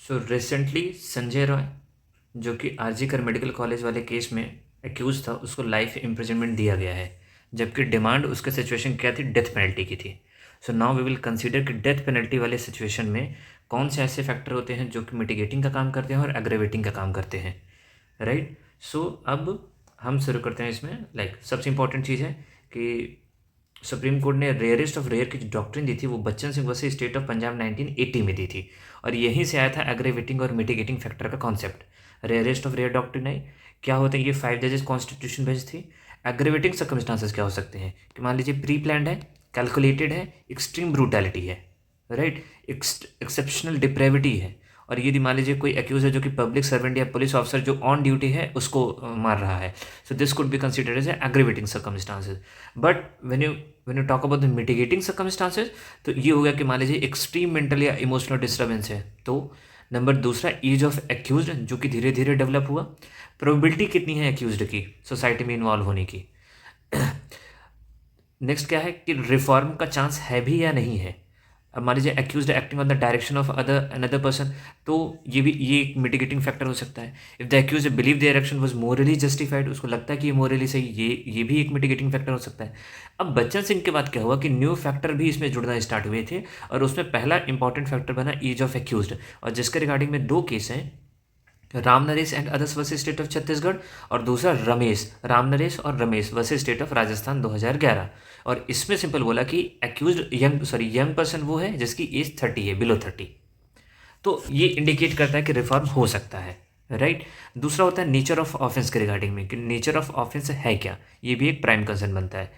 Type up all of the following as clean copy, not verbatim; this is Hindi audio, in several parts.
सो रिसेंटली संजय रॉय जो कि आरजी कर मेडिकल कॉलेज वाले केस में एक्यूज था, उसको लाइफ इम्प्रिजनमेंट दिया गया है, जबकि डिमांड उसके सिचुएशन क्या थी, डेथ पेनल्टी की थी। So now we will consider कि डेथ पेनल्टी वाले सिचुएशन में कौन से ऐसे फैक्टर होते हैं जो कि मिटिगेटिंग का काम करते हैं और एग्रेवेटिंग का काम करते हैं, राइट। सो अब हम शुरू करते हैं इसमें। सबसे इंपॉर्टेंट चीज़ है कि सुप्रीम कोर्ट ने रेयरेस्ट ऑफ रेयर की जो डॉक्ट्रिन दी थी वो Bachchan Singh versus state of Punjab 1980 में दी थी, और यहीं से आया था एग्रेवेटिंग और मिटिगेटिंग फैक्टर का concept. Rarest of rare doctrine है, क्या होता है, ये 5 जजेस कॉन्स्टिट्यूशन बेंच थी। एग्रेवेटिंग सर्कमस्टांसेस क्या हो सकते हैं कि मान लीजिए प्री प्लान्ड है, कैलकुलेटेड है, एक्सट्रीम ब्रूटैलिटी है, राइट, एक्सेप्शनल डिप्रेविटी है, और यदि मान लीजिए कोई एक्यूज है जो कि पब्लिक सर्वेंट या पुलिस ऑफिसर जो ऑन ड्यूटी है उसको मार रहा है, so this could be considered as aggravating circumstances. But when you talk about the mitigating circumstances, तो ये हो गया कि मान लीजिए एक्सट्रीम मेंटल या इमोशनल डिस्टर्बेंस है, तो नंबर दूसरा एज ऑफ एक्यूज जो कि धीरे धीरे डेवलप हुआ, प्रोबेबिलिटी कितनी है एक्यूज की सोसाइटी में इन्वॉल्व होने की। नेक्स्ट क्या है कि रिफॉर्म का चांस है भी या नहीं है। अब मान लीजिए accused acting on the direction of another person, तो ये एक मिटिगेटिंग फैक्टर हो सकता है। If the accused believe the action was morally justified, उसको लगता है कि ये मोरली सही, ये भी एक मिटिगेटिंग फैक्टर हो सकता है। अब बच्चन सिंह के बाद क्या हुआ कि न्यू फैक्टर भी इसमें जुड़ना स्टार्ट हुए थे, और उसमें पहला इंपॉर्टेंट फैक्टर बना एज ऑफ एक्यूज, और जिसके रिगार्डिंग में 2 केस हैं, Ram Naresh and others versus state of Chhattisgarh, और दूसरा राम नरेश और Ramesh versus state of Rajasthan 2011। और इसमें सिंपल बोला कि एक्यूज यंग पर्सन वो है जिसकी एज 30 है, बिलो 30। तो ये इंडिकेट करता है कि रिफॉर्म हो सकता है, राइट। दूसरा होता है नेचर ऑफ ऑफेंस के रिगार्डिंग में कि नेचर ऑफ ऑफेंस है क्या, ये भी एक प्राइम कंसर्न बनता है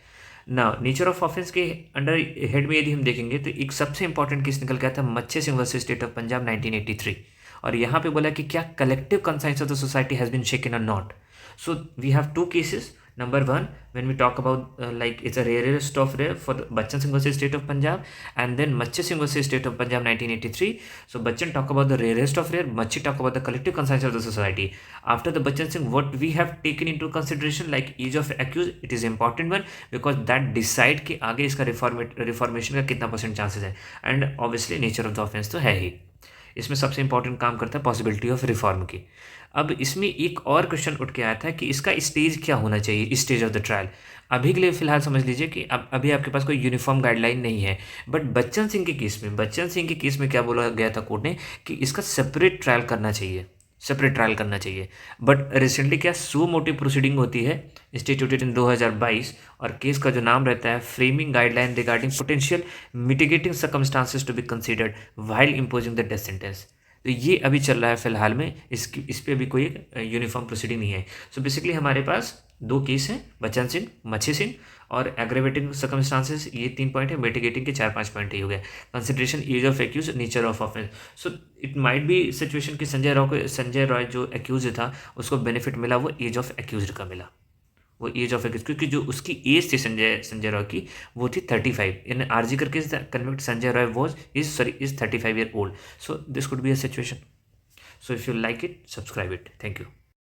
ना। नेचर ऑफ ऑफेंस के अंडर हेड में यदि हम देखेंगे तो एक सबसे इंपॉर्टेंट केस निकल के आता है Machhi Singh versus state of Punjab 1983, और यहाँ पे बोला कि क्या collective conscience of the society has been shaken और not. So we have 2 cases. Number 1, when we talk about it's a rarest of rare for the Bachchan Singh versus State of Punjab, and then Machi Singh versus State of Punjab 1983. So Bachchan talk about the rarest of rare, Machi talk about the collective conscience of the society. After the Bachchan Singh, what we have taken into consideration like age of accused, it is important one because that decide कि आगे इसका रिफॉर्मेशन का कितना % चांसेस है, and obviously nature of the offence तो है ही। इसमें सबसे इंपॉर्टेंट काम करता है पॉसिबिलिटी ऑफ रिफॉर्म की। अब इसमें एक और क्वेश्चन उठ के आया था कि इसका स्टेज क्या होना चाहिए, स्टेज ऑफ द ट्रायल। अभी के लिए फिलहाल समझ लीजिए कि अब अभी आपके पास कोई यूनिफॉर्म गाइडलाइन नहीं है, बट बच्चन सिंह के केस में क्या बोला गया था कोर्ट ने कि इसका सेपरेट ट्रायल करना चाहिए। बट रिसेंटली क्या सो मोटिव प्रोसीडिंग होती है इंस्टीट्यूटेड इन 2022, और केस का जो नाम रहता है framing guideline regarding potential mitigating circumstances to be considered while imposing the death sentence. तो ये अभी चल रहा है फिलहाल में, इस पर अभी कोई यूनिफॉर्म प्रोसीडिंग नहीं है। सो बेसिकली हमारे पास 2 केस हैं, बच्चन सिंह, मच्छी सिंह, और एग्रेवेटिंग सर्कमस्टांसेस, ये 3 पॉइंट है, मिटिगेटिंग के 4-5 पॉइंट ही हो गए। Consideration age of accused, nature of offence. So it might be situation कि संजय रॉय जो एक्यूज था उसको बेनिफिट मिला, वो एज ऑफ एक्यूज का मिला, वो एज ऑफ एक्यूज, क्योंकि जो उसकी एज थी संजय रॉय की वो थी 35। इन आरजी करके convict Sanjay Roy is 35 year old. So this could be a situation. So if you like it, subscribe it. Thank you.